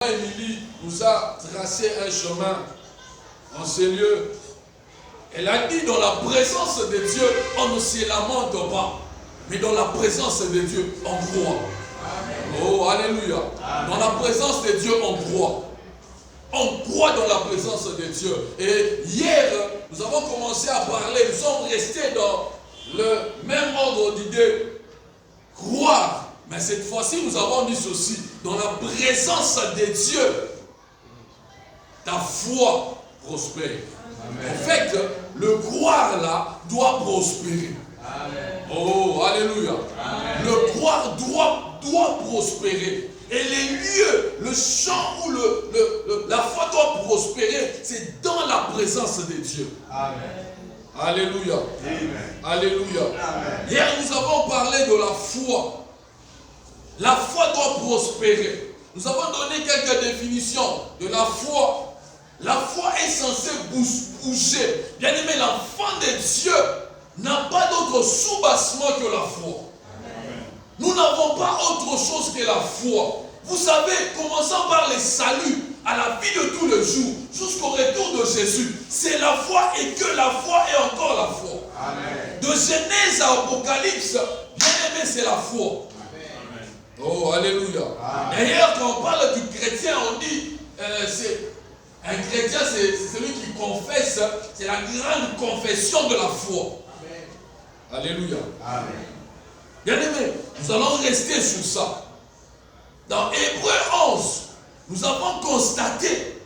Émilie nous a tracé un chemin en ces lieux. Elle a dit dans la présence de Dieu, on ne se lamente pas. Mais dans la présence de Dieu, on croit. Oh, alléluia. Dans la présence de Dieu, on croit. On croit dans la présence de Dieu. Et hier, nous avons commencé à parler, nous sommes restés dans le même ordre d'idées. Croire. Mais cette fois-ci, nous avons dit ceci. Dans la présence de Dieu, ta foi prospère. Amen. En fait, le croire là doit prospérer. Amen. Oh, alléluia. Amen. Le croire doit prospérer. Et les lieux, le champ où la foi doit prospérer, c'est dans la présence de Dieu. Amen. Alléluia. Amen. Alléluia. Amen. Hier, nous avons parlé de la foi. La foi doit prospérer. Nous avons donné quelques définitions de la foi. La foi est censée bouger. Bien aimé, l'enfant de Dieu n'a pas d'autre soubassement que la foi. Amen. Nous n'avons pas autre chose que la foi. Vous savez, commençant par les saluts à la vie de tous les jours, jusqu'au retour de Jésus, c'est la foi et que la foi et encore la foi. Amen. De Genèse à Apocalypse, bien aimé, c'est la foi. Oh, alléluia. D'ailleurs, quand on parle du chrétien, on dit, un chrétien, c'est celui qui confesse, c'est la grande confession de la foi. Amen. Alléluia. Amen. Bien aimé, nous allons rester sur ça. Dans Hébreux 11, nous avons constaté,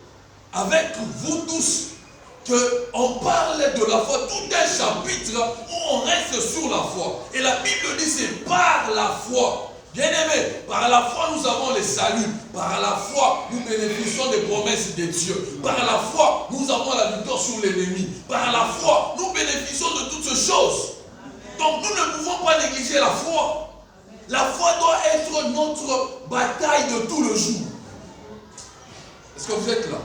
avec vous tous, qu'on parle de la foi, tout un chapitre où on reste sur la foi. Et la Bible dit, c'est par la foi. Bien-aimés, par la foi, nous avons le salut. Par la foi, nous bénéficions des promesses de Dieu. Par la foi, nous avons la victoire sur l'ennemi. Par la foi, nous bénéficions de toutes ces choses. Donc, nous ne pouvons pas négliger la foi. La foi doit être notre bataille de tout le jour. Est-ce que vous êtes là?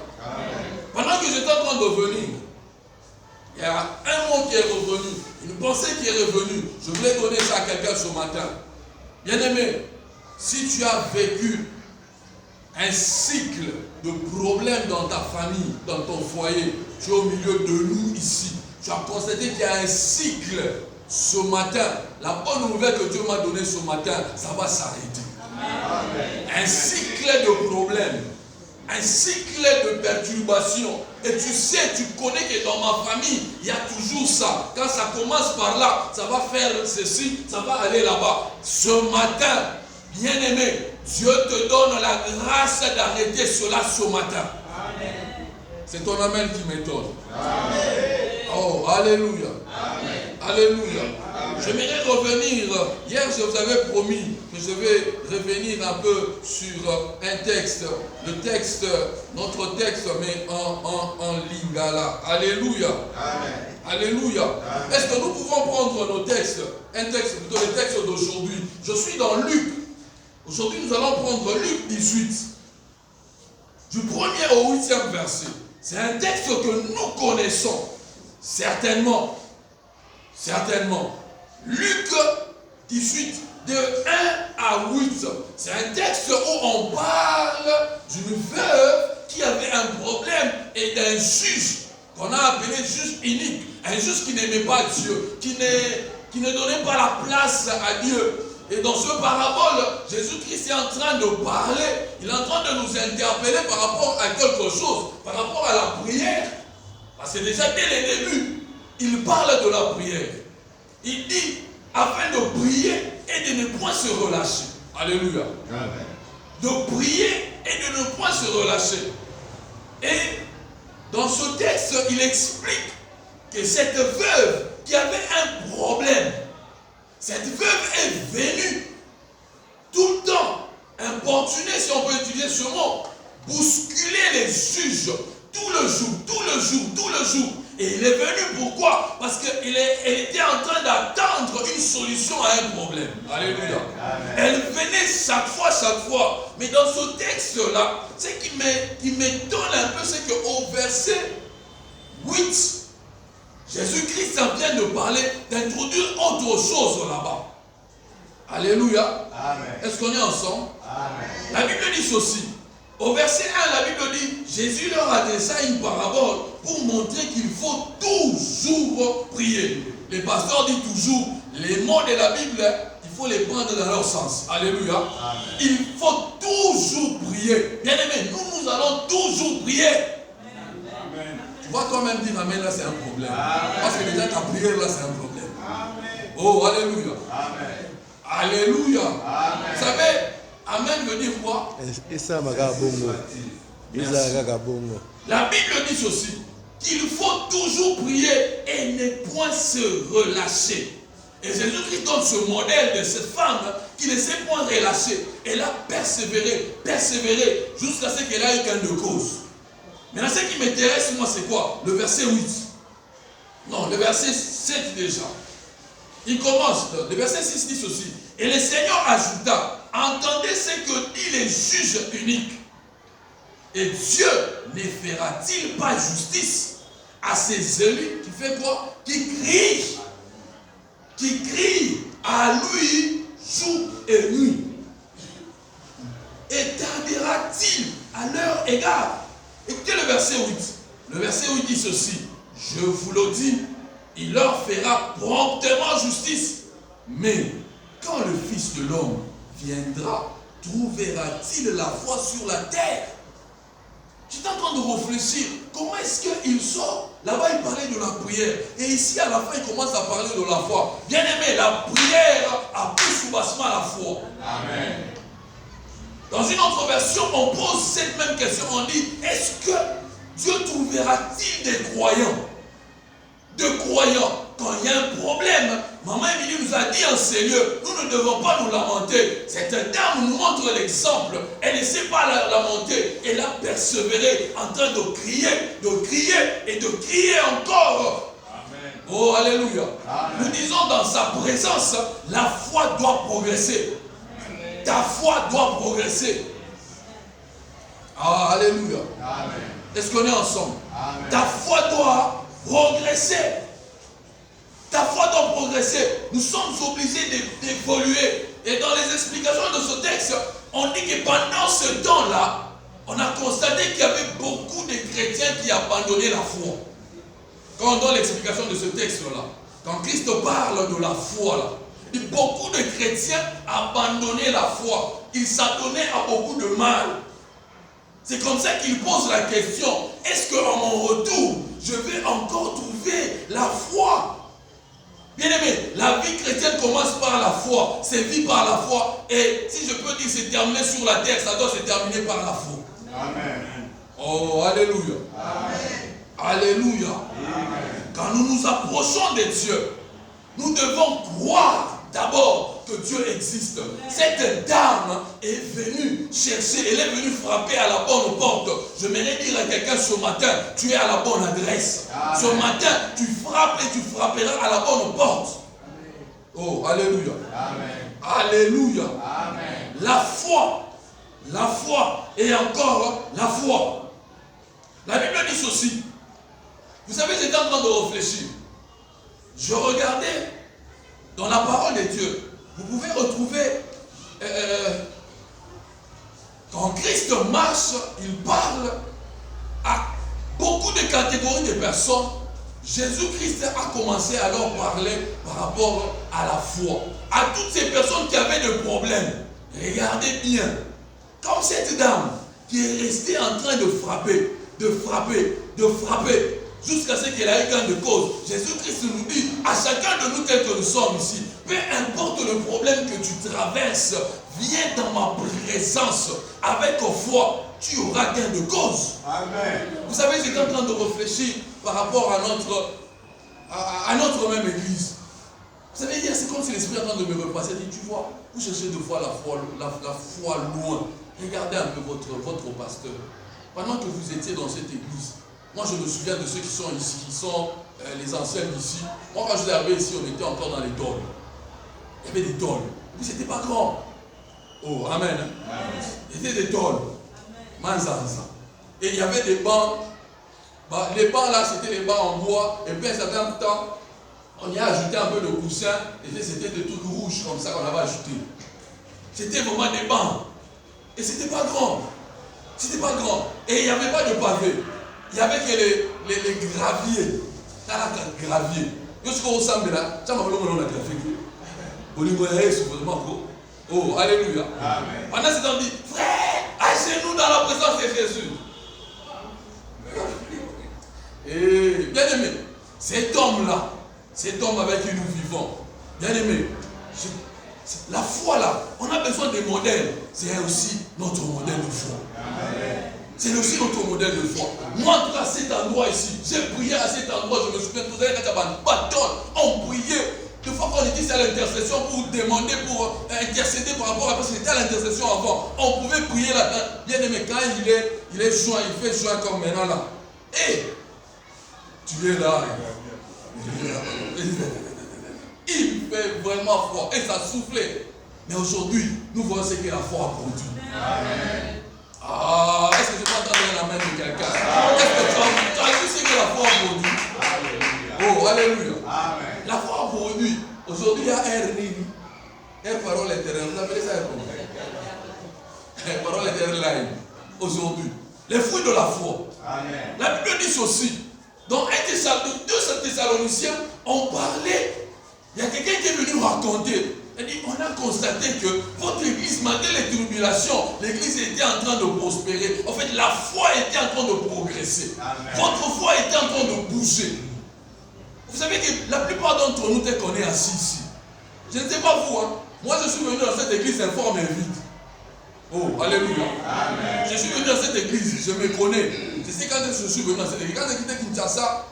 Pendant que j'étais en train de venir, il y a un mot qui est revenu, une pensée qui est revenue. Je voulais donner ça à quelqu'un ce matin. Bien-aimé, si tu as vécu un cycle de problèmes dans ta famille, dans ton foyer, tu es au milieu de nous ici, tu as constaté qu'il y a un cycle ce matin, la bonne nouvelle que Dieu m'a donnée ce matin, ça va s'arrêter. Un cycle de problèmes, un cycle de perturbations. Et tu sais, tu connais que dans ma famille, il y a toujours ça. Quand ça commence par là, ça va faire ceci, ça va aller là-bas. Ce matin, bien-aimé, Dieu te donne la grâce d'arrêter cela ce matin. Amen. C'est ton amen qui m'étonne. Oh, alléluia. Amen. Alléluia. J'aimerais revenir, hier je vous avais promis que je vais revenir un peu sur un texte, le texte, notre texte, mais en lingala. Alléluia. Amen. Alléluia. Amen. Est-ce que nous pouvons prendre nos textes, un texte, plutôt le texte d'aujourd'hui? Je suis dans Luc. Aujourd'hui nous allons prendre Luc 18, du 1er au 8e verset. C'est un texte que nous connaissons, certainement. Certainement. Luc 18, de 1 à 8. C'est un texte où on parle d'une veuve qui avait un problème et d'un juge qu'on a appelé juge inique. Un juge qui n'aimait pas Dieu, qui ne donnait pas la place à Dieu. Et dans ce parabole, Jésus-Christ est en train de parler, il est en train de nous interpeller par rapport à quelque chose, par rapport à la prière. Parce que déjà dès le début, il parle de la prière. Il dit, afin de prier et de ne point se relâcher. Alléluia. Amen. De prier et de ne point se relâcher. Et dans ce texte, il explique que cette veuve qui avait un problème, cette veuve est venue tout le temps importuner, si on peut utiliser ce mot, bousculer les juges tout le jour. Et il est venu pourquoi? Parce qu'elle était en train d'attendre une solution à un problème. Alléluia. Amen. Elle venait chaque fois. Mais dans ce texte-là, ce qui m'étonne un peu, c'est qu'au verset 8, Jésus-Christ en vient de parler, d'introduire autre chose là-bas. Alléluia. Amen. Est-ce qu'on est ensemble? Amen. La Bible dit ceci. Au verset 1, la Bible dit, Jésus leur adressa une parabole pour montrer qu'il faut toujours prier. Les pasteurs disent toujours, les mots de la Bible, il faut les prendre dans leur sens. Alléluia. Amen. Il faut toujours prier. Bien aimé, nous allons toujours prier. Amen. Tu vois toi-même dire Amen, là c'est un problème. Amen. Parce que déjà ta prière là c'est un problème. Amen. Oh, Alléluia. Amen. Alléluia. Amen. Vous savez, Amen veut dire quoi? La Bible dit ceci, qu'il faut toujours prier et ne point se relâcher. Et Jésus-Christ donne ce modèle de cette femme qui ne s'est point relâchée. Elle a persévéré, jusqu'à ce qu'elle ait eu gain de cause. Maintenant, ce qui m'intéresse, moi, c'est quoi? Le verset 8. Non, le verset 7 déjà. Il commence, le verset 6 dit ceci. Et le Seigneur ajouta, entendez ce que dit les juges uniques. Et Dieu ne fera-t-il pas justice à ses élus qui fait quoi? Qui crient à lui jour et nuit. Et tardera-t-il à leur égard? Écoutez le verset 8. Le verset 8 dit ceci. Je vous le dis, il leur fera promptement justice. Mais quand le Fils de l'homme viendra, trouvera-t-il la foi sur la terre? J'étais en train de réfléchir. Comment est-ce qu'il sort? Là-bas, il parlait de la prière. Et ici, à la fin, il commence à parler de la foi. Bien aimé, la prière a plus soubassement à la foi. Amen. Dans une autre version, on pose cette même question. On dit, est-ce que Dieu trouvera-t-il des croyants? Quand il y a un problème, Maman Émilie nous a dit en ces lieux, nous ne devons pas nous lamenter. Cette dame nous montre l'exemple. Elle ne sait pas lamenter. Elle a persévéré en train de crier et de crier encore. Amen. Oh, alléluia. Amen. Nous disons dans sa présence, la foi doit progresser. Amen. Ta foi doit progresser. Ah, alléluia. Amen. Est-ce qu'on est ensemble? Amen. Ta foi doit progresser. Ta foi doit progresser. Nous sommes obligés d'évoluer. Et dans les explications de ce texte, on dit que pendant ce temps-là, on a constaté qu'il y avait beaucoup de chrétiens qui abandonnaient la foi. Quand on donne l'explication de ce texte-là, quand Christ parle de la foi, là, il dit beaucoup de chrétiens abandonnaient la foi. Ils s'adonnaient à beaucoup de mal. C'est comme ça qu'il pose la question, est-ce qu'à mon retour, je vais encore trouver la foi? Bien aimé, la vie chrétienne commence par la foi, c'est vie par la foi. Et si je peux dire c'est terminé sur la terre, ça doit se terminer par la foi. Amen. Oh, alléluia. Amen. Alléluia. Amen. Quand nous nous approchons de Dieu, nous devons croire d'abord que Dieu existe. Cette dame est venue chercher, elle est venue frapper à la bonne porte. Je m'aimerais dire à quelqu'un ce matin, tu es à la bonne adresse. Amen. Ce matin, tu frappes et tu frapperas à la bonne porte. Amen. Oh, alléluia. Amen. Alléluia. Amen. La foi et encore la foi. La Bible dit ceci. Vous savez, j'étais en train de réfléchir. Je regardais dans la parole de Dieu. Vous pouvez retrouver, quand Christ marche, il parle à beaucoup de catégories de personnes. Jésus-Christ a commencé à leur parler par rapport à la foi. À toutes ces personnes qui avaient des problèmes. Regardez bien. Comme cette dame qui est restée en train de frapper, jusqu'à ce qu'elle ait gain de cause. Jésus-Christ nous dit, à chacun de nous tel que nous sommes ici, peu importe le problème que tu traverses, viens dans ma présence avec foi, tu auras gain de cause. Amen. Vous savez, j'étais en train de réfléchir par rapport à notre même église. Vous savez, hier, c'est comme si l'Esprit est en train de me repasser. Il dit, tu vois, vous cherchez de fois la foi loin. Regardez un peu votre pasteur. Pendant que vous étiez dans cette église, moi, je me souviens de ceux qui sont ici, qui sont les anciens d'ici. Moi, quand je suis arrivé ici, on était encore dans les dôles. Il y avait des dôles. Mais ce n'était pas grand. Oh, amen. Il y avait des dôles. Manzanza. Et il y avait des bancs. Bah, les bancs là, c'était les bancs en bois. Et puis, à un certain temps, on y a ajouté un peu de coussin. Et c'était des trucs rouges comme ça qu'on avait ajouté. C'était vraiment des bancs. Et ce n'était pas grand. C'était pas grand. Et il n'y avait pas de pavé. Il n'y avait que les graviers. T'as la gravier. Yo ce qu'on ressemble là, ça m'a voulu on a gravier. Au niveau de supposément. Oh, alléluia. Amen. Pendant ce temps, on dit, frère, achetez-nous dans la présence de Jésus. Et bien aimé, cet homme-là, cet homme avec qui nous vivons, bien aimé, la foi là, on a besoin de modèles. C'est aussi notre modèle de foi. C'est aussi notre modèle de foi. Moi, en tout cas, à cet endroit ici, j'ai prié à cet endroit, je me souviens, vous avez on priait. Une fois qu'on était à l'intercession pour demander, pour intercéder par rapport à parce que c'était à l'intercession avant, on pouvait prier là-dedans. Bien aimé, quand il est joint, il fait joint comme maintenant là. Et tu es là. Il fait vraiment froid et ça soufflait. Mais aujourd'hui, nous voyons ce que la foi a produit. Amen. Ah, est-ce que je peux entendre la main de quelqu'un? Est-ce que tu as vu ce que la foi a produit? Oh, alléluia. Amen. La foi a produit. Aujourd'hui, il y a un parole éternelle. Vous appelez ça un parole éternelle. Aujourd'hui, les fruits de la foi. Amen. La Bible dit ceci. Dans 2 Thessaloniciens, on parlait. Il y a quelqu'un qui est venu raconter. Il dit, on a constaté que votre église, malgré les tribulations, l'église était en train de prospérer. En fait, la foi était en train de progresser. Amen. Votre foi était en train de bouger. Vous savez que la plupart d'entre nous, dès qu'on est assis ici, je ne sais pas vous, hein, moi je suis venu dans cette église informe et vide. Oh, alléluia. Amen. Je suis venu dans cette église, je me connais. Je sais quand je suis venu dans cette église. Quand j'ai quitté Kinshasa,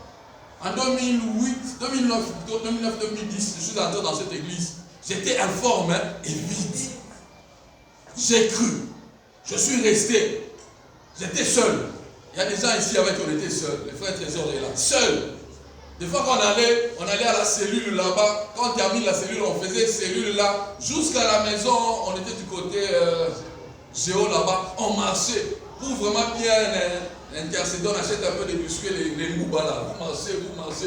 en 2008, 2009, 2010, je suis entré dans cette église. J'étais informe et vide. J'ai cru. Je suis resté. J'étais seul. Il y a des gens ici avec qui on était seuls. Les frères Trésor est là. Seul. Des fois qu'on allait à la cellule là-bas. Quand on termine la cellule, on faisait cellule là. Jusqu'à la maison, on était du côté Géo là-bas. On marchait. Pour vraiment bien intercéder, on achète un peu de biscuits, les moubas là. Vous marchez,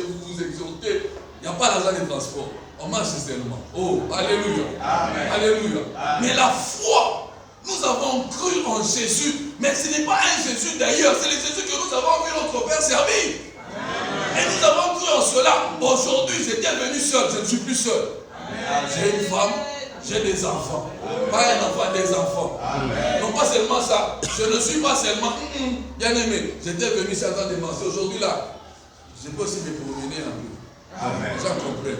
vous vous exhortez. Il n'y a pas l'argent de transport. On marche seulement. Oh, alléluia. Amen. Alléluia. Amen. Mais la foi, nous avons cru en Jésus. Mais ce n'est pas un Jésus d'ailleurs. C'est le Jésus que nous avons vu notre Père servir. Et nous avons cru en cela. Aujourd'hui, j'étais venu seul. Je ne suis plus seul. J'ai une femme. J'ai des enfants. Amen. Pas un enfant, des enfants. Amen. Non pas seulement ça. Je ne suis pas seulement bien aimé. J'étais venu ça dans des marchés. Aujourd'hui là, je peux aussi me promener un peu. Amen. J'en comprends.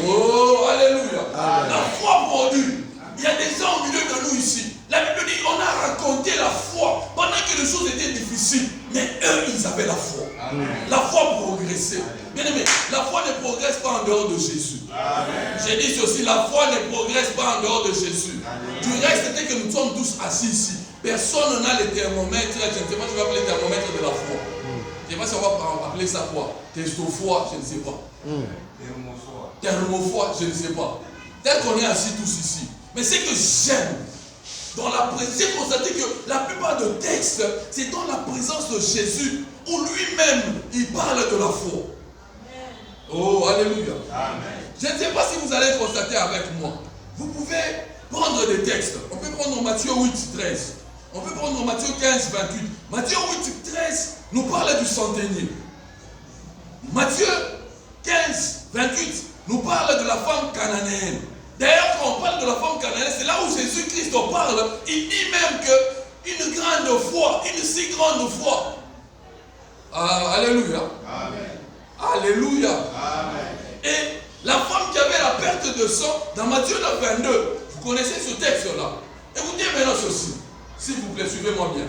Oh, alléluia. Amen. La foi produit. Il y a des gens au milieu de nous ici. La Bible dit on a raconté la foi pendant que les choses étaient difficiles. Mais eux, ils avaient la foi. Amen. La foi progressait. Bien aimé, la foi ne progresse pas en dehors de Jésus. J'ai dit ceci, la foi ne progresse pas en dehors de Jésus. Amen. Du reste, c'était que nous sommes tous assis ici. Personne n'a le thermomètre. Je ne sais pas, je vais appeler le thermomètre de la foi. Je ne sais pas si on va appeler ça quoi. Testophoi, je ne sais pas. Thermophoi, je ne sais pas. Tel qu'on est assis tous ici. Mais ce que j'aime, dans la présence, j'ai constaté que la plupart de textes, c'est dans la présence de Jésus, où lui-même, il parle de la foi. Oh, alléluia. Amen. Je ne sais pas si vous allez constater avec moi. Vous pouvez prendre des textes. On peut prendre Matthieu 8, 13. On peut prendre Matthieu 15, 28. Matthieu 8, 13 nous parle du centenier. Matthieu 15, 28 nous parle de la femme cananéenne. D'ailleurs, quand on parle de la femme cananéenne, c'est là où Jésus-Christ parle. Il dit même qu'une grande foi, une si grande foi. Alléluia. Amen. Alléluia. Amen. Et la femme qui avait la perte de sang, dans Matthieu 22, vous connaissez ce texte-là. Écoutez maintenant ceci. S'il vous plaît, suivez-moi bien.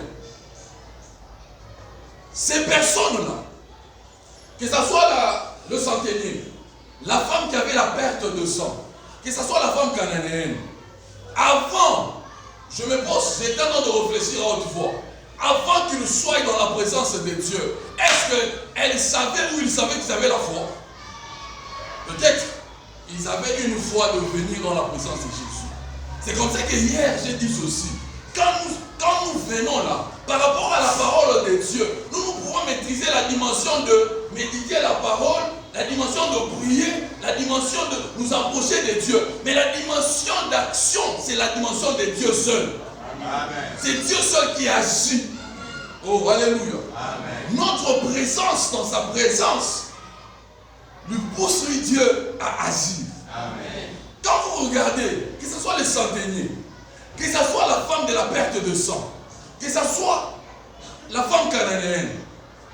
Ces personnes-là, que ce soit le centenier, la femme qui avait la perte de sang, que ce soit la femme cananéenne, avant, je me pose, j'ai tendance de réfléchir à haute voix, avant qu'ils soient dans la présence de Dieu, est-ce qu'elles savaient ou ils savaient qu'ils avaient la foi? Peut-être ils avaient une foi de venir dans la présence de Jésus. C'est comme ça que hier j'ai dit ceci. Quand nous venons là, par rapport à la parole de Dieu, nous pouvons maîtriser la dimension de méditer la parole, la dimension de prier, la dimension de nous approcher de Dieu. Mais la dimension d'action, c'est la dimension de Dieu seul. C'est Dieu seul qui agit. Oh, alléluia. Notre présence dans sa présence lui pousse, lui, Dieu, à agir. Quand vous regardez, que ce soit les centeniers, que ce soit la femme de la perte de sang, que ce soit la femme cananéenne,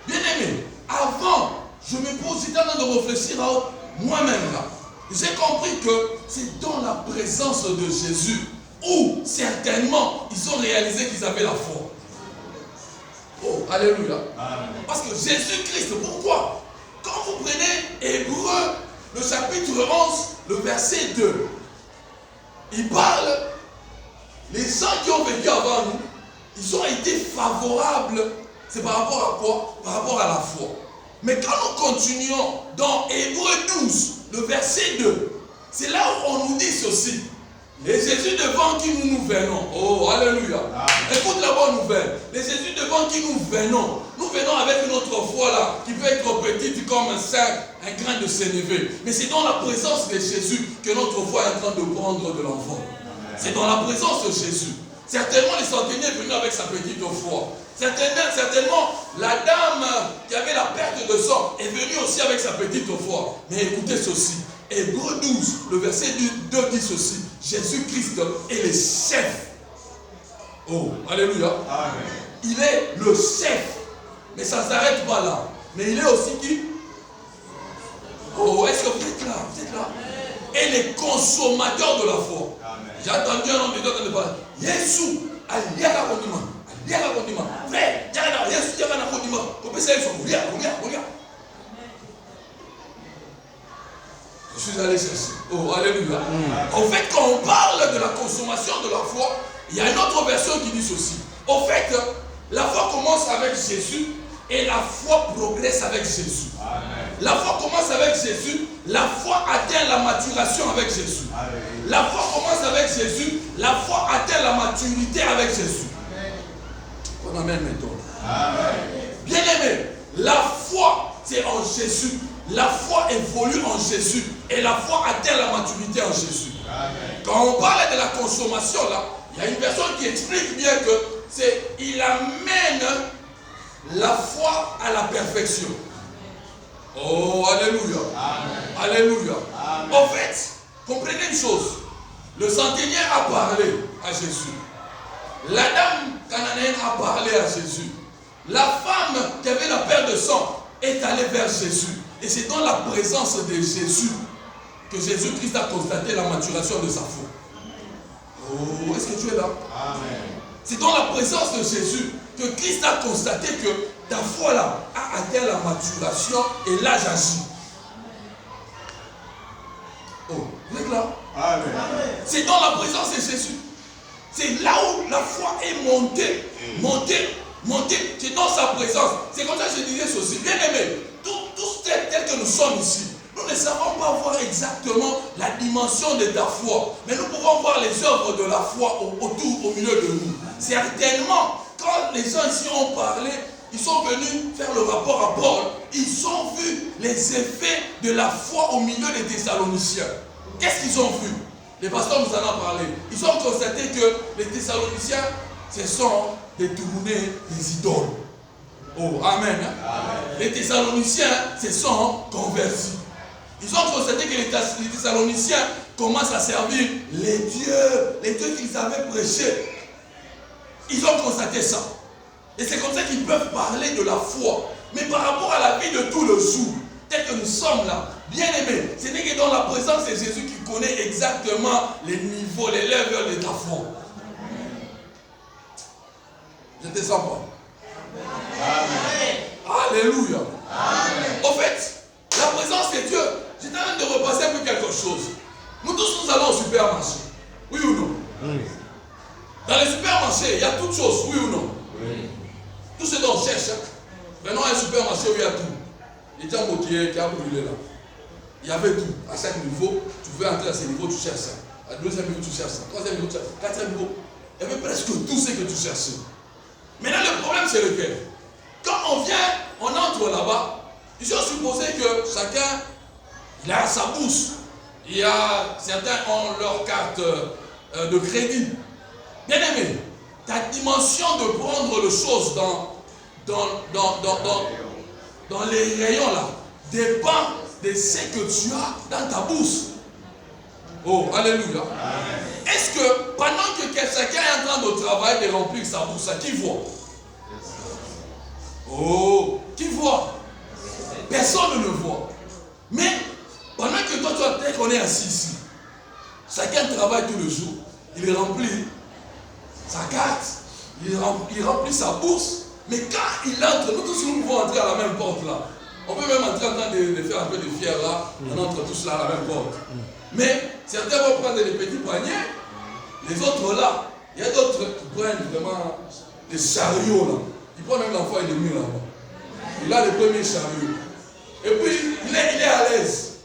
bien aimé, avant, je me pose, j'étais en train de réfléchir à moi-même là. J'ai compris que c'est dans la présence de Jésus où certainement ils ont réalisé qu'ils avaient la foi. Oh, alléluia. Parce que Jésus-Christ, pourquoi? Quand vous prenez Hébreux, le chapitre 11, le verset 2, il parle, les gens qui ont vécu avant nous, ils ont été favorables. C'est par rapport à quoi? Par rapport à la foi. Mais quand nous continuons dans Hébreux 12, le verset 2, c'est là où on nous dit ceci. Les Jésus devant qui nous venons. Oh, alléluia. Écoute la bonne nouvelle. Les Jésus devant qui nous venons avec une autre foi là, qui peut être petite comme un grain de sénévé. Mais c'est dans la présence de Jésus que notre foi est en train de prendre de l'enfant. C'est dans la présence de Jésus. Certainement, les centeniers est venu avec sa petite foi. Certainement, la dame qui avait la perte de sang est venue aussi avec sa petite foi. Mais écoutez ceci. Hébreux 12, le verset 2 dit ceci. Jésus-Christ est le chef. Oh, alléluia. Amen. Il est le chef. Mais ça ne s'arrête pas là. Mais il est aussi qui? Oh, est-ce que vous êtes là? Vous êtes là? Et les consommateurs de la foi. J'ai entendu un homme de Dieu qui parle. Jésus, aliaka condiment. Aliaka condiment. Frère, Jésus, aliaka condiment. Vous pouvez savoir, regarde. Je suis allé chercher. Oh, alléluia. En fait, quand on parle de la consommation de la foi, il y a une autre version qui dit ceci. En fait, la foi commence avec Jésus et la foi progresse avec Jésus. Amen. La foi commence avec Jésus, la foi atteint la maturation avec Jésus. Amen. La foi commence avec Jésus, la foi atteint la maturité avec Jésus. On amène maintenant. Amen. Bien aimé, la foi c'est en Jésus. La foi évolue en Jésus et la foi atteint la maturité en Jésus. Amen. Quand on parle de la consommation là, il y a une personne qui explique bien que c'est il amène la foi à la perfection. Oh, alléluia. Amen. Alléluia. Amen. En fait, comprenez une chose. Le centenier a parlé à Jésus. La dame cananéenne a parlé à Jésus. La femme qui avait la perte de sang est allée vers Jésus. Et c'est dans la présence de Jésus que Jésus-Christ a constaté la maturation de sa foi. Oh, est-ce que tu es là? Amen. C'est dans la présence de Jésus que Christ a constaté que ta foi là a atteint la maturation et l'âge agit. Oh, vous êtes là? Amen. C'est dans la présence de Jésus. C'est là où la foi est montée. C'est dans sa présence. C'est comme ça que je disais ceci. Bien aimé, tous tels que nous sommes ici, nous ne savons pas voir exactement la dimension de ta foi. Mais nous pouvons voir les œuvres de la foi autour, au milieu de nous. Certainement, quand les gens ici ont parlé, ils sont venus faire le rapport à Paul, ils ont vu les effets de la foi au milieu des Thessaloniciens. Qu'est-ce qu'ils ont vu? Les pasteurs nous en ont parlé. Ils ont constaté que les Thessaloniciens se sont détournés des idoles. Oh, amen. Amen. Les Thessaloniciens se sont convertis. Ils ont constaté que les Thessaloniciens commencent à servir les dieux qu'ils avaient prêchés. Ils ont constaté ça. Et c'est comme ça qu'ils peuvent parler de la foi. Mais par rapport à la vie de tout le jour, tel que nous sommes là, bien aimés, ce n'est que dans la présence de Jésus qui connaît exactement les niveaux, les levels de ta foi. Je ne te sens pas. Amen. Alléluia. Amen. En fait, la présence de Dieu, j'étais en train de repasser un peu quelque chose. Nous tous, nous allons au supermarché. Oui ou non? Oui. Dans les supermarchés, il y a toutes choses, oui ou non? Oui. Tout ce dont on cherche. Prenons un supermarché où il y a tout. Il y a un motier qui a brûlé là. Il y avait tout. À chaque niveau, tu veux entrer à ce niveau, tu cherches ça. À deuxième niveau, tu cherches ça. Troisième niveau, tu cherches ça. Quatrième niveau. Il y avait presque tout ce que tu cherchais. Maintenant, le problème, c'est lequel? Quand on vient, on entre là-bas, ils ont supposé que chacun, il a sa bourse. Il y a, certains ont leur carte de crédit. Bien aimé, ta dimension de prendre les choses dans les rayons là dépend de ce que tu as dans ta bourse. Oh, alléluia. Est-ce que pendant que chacun est en train de travailler, de remplir sa bourse, qui voit? Oh, qui voit? Personne ne le voit. Mais pendant que toi, on est assis ici, chacun travaille tous les jours. Il remplit sa carte, il remplit sa bourse. Mais quand il entre, nous tous nous pouvons entrer à la même porte là. On peut même entrer en train de faire un peu de fier là. On entre tous là à la même porte. Mais certains vont prendre des petits paniers. Les autres là, il y a d'autres qui prennent vraiment des chariots là. Ils prennent même l'enfant et le mur là-bas. Il a le premier chariot. Et puis, il est à l'aise.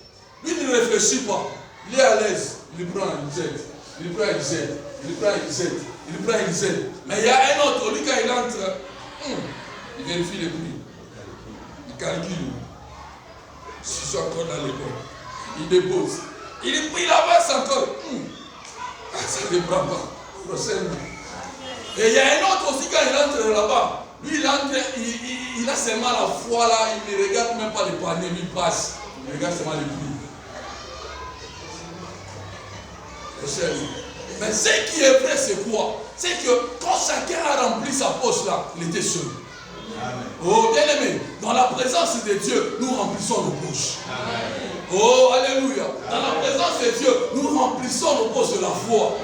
Lui, il ne réfléchit pas. Il est à l'aise. Il prend, il jette. Il prend, il jette. Il prend, il jette. Il prend, il jette. Mais il y a un autre, lui, quand il entre, il vérifie les prix. Il calcule. Si je suis encore dans l'école. Il dépose. Il avance encore. Ça ne prend pas. Prochainement. Et il y a un autre aussi, quand il entre là-bas. Lui, il entre, il a seulement la foi là, il ne regarde même pas les paniers, lui il passe. Il regarde seulement les prix. Mais ce qui est vrai, c'est quoi? C'est que quand chacun a rempli sa poche là, il était seul. Amen. Oh, bien aimé, dans la présence de Dieu, nous remplissons nos poches. Amen. Oh, alléluia. Dans la présence de Dieu, nous remplissons nos poches de la foi.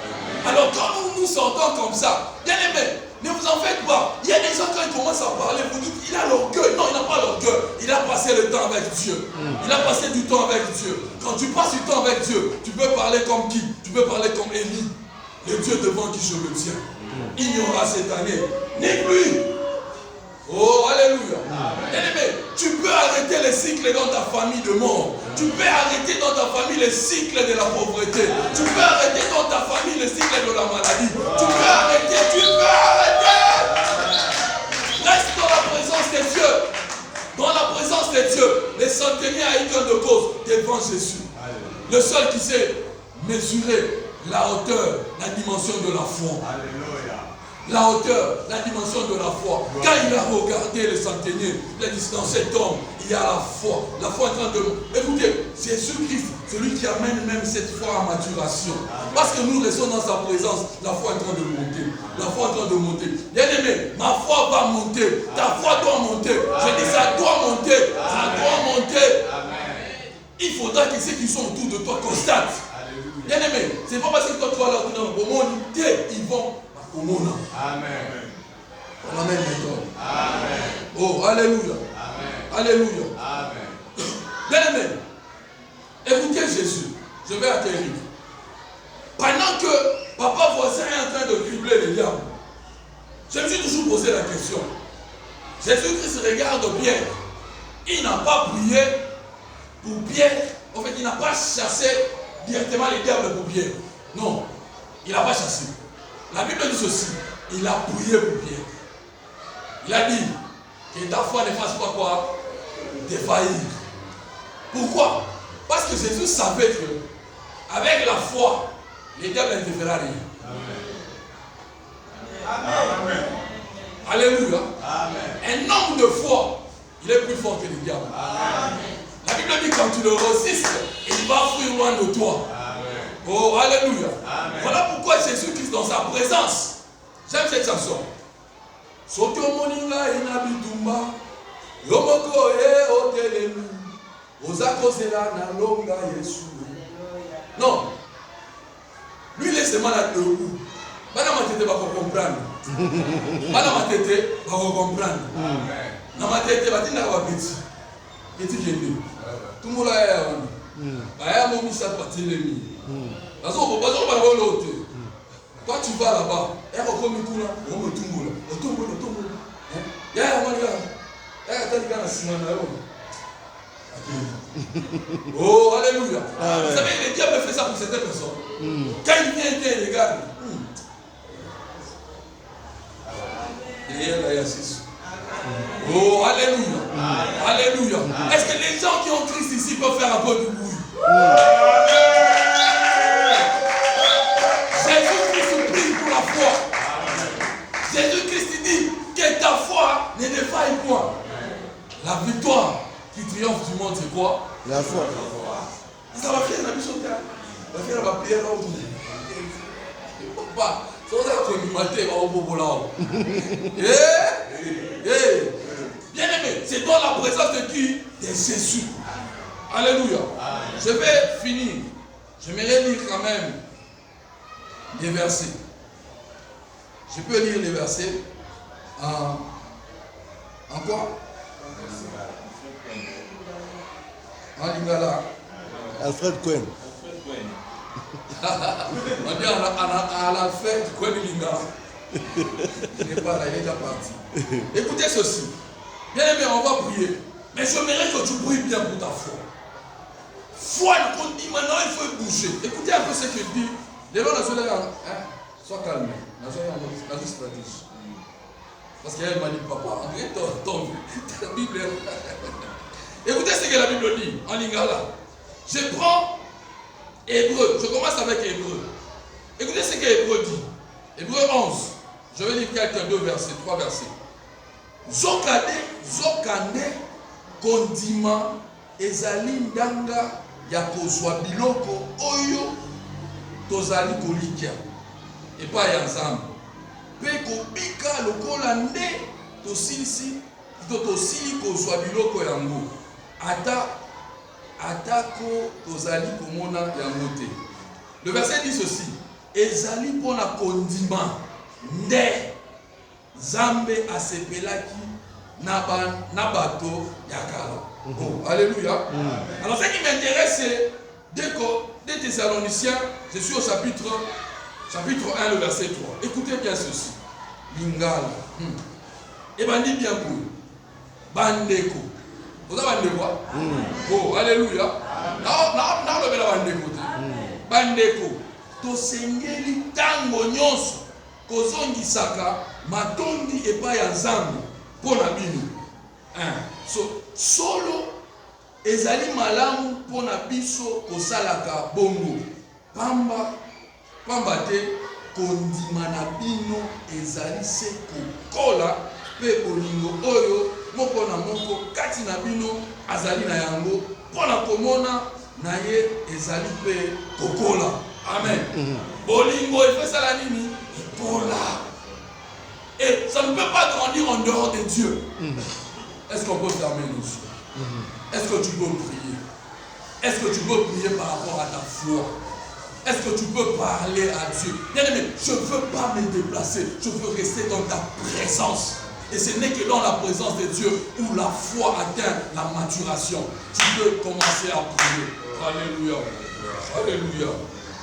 Alors quand nous sortons comme ça, bien aimé, ne vous en faites pas. Il y a des gens quand ils commencent à parler, vous dites il a l'orgueil. Non, il n'a pas l'orgueil. Il a passé le temps avec Dieu. Il a passé du temps avec Dieu. Quand tu passes du temps avec Dieu, tu peux parler comme qui? Tu peux parler comme Élie. Le Dieu devant qui je me tiens. Il n'y aura cette année ni pluie. Oh, alléluia. Bien-aimé, tu peux arrêter les cycles dans ta famille de mort. Tu peux arrêter dans ta famille les cycles de la pauvreté. Tu peux arrêter dans ta famille les cycles de la maladie. Tu peux arrêter, tu peux arrêter. Reste dans la présence de Dieu. Dans la présence de Dieu, les centeniers a eu gain de cause devant Jésus. Le seul qui sait mesurer la hauteur, la dimension de la foi. Alléluia. La hauteur, la dimension de la foi. Quand il a regardé le centenier, il a dit dans cet homme, il y a la foi. La foi est en train de... Écoutez, Jésus-Christ, celui qui amène même cette foi à maturation. Parce que nous restons dans sa présence, la foi est en train de monter. La foi est en train de monter. Bien aimé, ma foi va monter. Ta foi doit monter. Je dis ça doit monter. Ça doit monter. Il faudra que ceux qui sont autour de toi constatent. Bien aimé, c'est pas parce que toi tu vas là au monde, ils vont au monde. Amen. Amen. Amen. Oh, alléluia. Amen. Alléluia. Amen. Bien aimé, écoutez Jésus, je vais atterrir. Pendant que papa voisin est en train de cribler les diables, je me suis toujours posé la question. Jésus-Christ regarde Pierre. Il n'a pas prié pour Pierre. En fait, il n'a pas chassé directement les diables pour Pierre. Non, il n'a pas chassé. La Bible dit ceci. Il a prié pour Pierre. Il a dit que ta foi ne fasse pas quoi? Défaillir. Pourquoi? Parce que Jésus savait que avec la foi, les diables ne te feront rien. Amen. Amen. Alléluia. Amen. Un homme de foi, il est plus fort que les diables. Amen. La Bible dit quand tu le résistes, il va fuir loin de toi. Amen. Oh, alléluia. Amen. Voilà pourquoi Jésus-Christ dans sa présence. J'aime cette chanson. Soto moninga inabitumba. Yomoko e otelemi. Ozako sela na longa Yesu. Non. Lui il est seulement là de où. Bana matete va comprendre. Bana matete va comprendre. Amen. Na matete va tina wa petit. Petit jende. Tout le monde là est mon misa patilemi. Parce qu'on va pas l'autre. Toi tu vas là-bas, et on me tourne, on me tombe là, on tombe. Il y a un gars, il y a un gars qui oh, alléluia. Vous savez, les diables fait ça pour certaines personnes. Quand il vient, il regarde. Derrière là, il y a 6. Oh, alléluia. Alléluia. Est-ce que les gens qui ont Christ ici peuvent faire un peu de bruit? victoire qui triomphe du monde, c'est quoi? La foi. Ça va faire la mission de ça va faire la prière là où pas. Ça va être une matin au bobo là. Bien aimé, c'est dans la présence de qui? De Jésus. Alléluia. Je vais finir. J'aimerais lire quand même des versets. Je peux lire les versets en quoi? En lingala. Alfred Cohen. On dit à la fête Cohen Lingala. Il n'est pas là, il est déjà parti. Écoutez ceci. Bien aimé, on va prier. Mais j'aimerais que tu pries bien pour ta foi. Foi, qu'on dit maintenant, il faut bouger. Écoutez un peu ce qu'il dit. Dès lors, sois calme. La stratégie. Parce qu'elle m'a dit, papa, en vrai, ta Bible est... Écoutez ce que la Bible dit en lingala. Je prends Hébreu. Je commence avec Hébreu. Écoutez ce que Hébreu dit. Hébreu 11. Je vais lire quelques 2 versets, 3 versets. Zokane kondima ezali ndanga ya kozwa biloko oyo tozali kolikia epai ya Nzambe mpe kobika lokola nde tosili kozwa biloko yango atako tozali komona yango te. Le verset dit ceci: ezali mpona kondima nde Nzambe asepelaki na bato ya kala. Oh, alléluia. Alors ce qui m'intéresse, c'est 2 Thessaloniciens, je suis au chapitre 1, le verset 3. Écoutez bien ceci. Lingala. Et ben dit bien pour bandeko. Vous avez bandeko? Oh, alléluia. Là, on le bandeko. Bandeko. Tosengeli tango nyonso kozongisaka matondi epai ya Nzambe mpona bino. Solo ezali malamu mpona biso kosalaka bongo pamba te kondima na bino ezali se kokola mpe bolingo oyo moko na moko kati na bino azali na yango mpona komona na ye ezali mpe kokola. Amen. Bolingo efesala nini? Kola. Et ça ne peut pas grandir en dehors de Dieu. Est-ce qu'on peut fermer nos yeux? Est-ce que tu peux prier? Est-ce que tu peux prier par rapport à ta foi? Est-ce que tu peux parler à Dieu? Bien-aimé, je ne veux pas me déplacer. Je veux rester dans ta présence. Et ce n'est que dans la présence de Dieu où la foi atteint la maturation. Tu peux commencer à prier. Alléluia. Alléluia.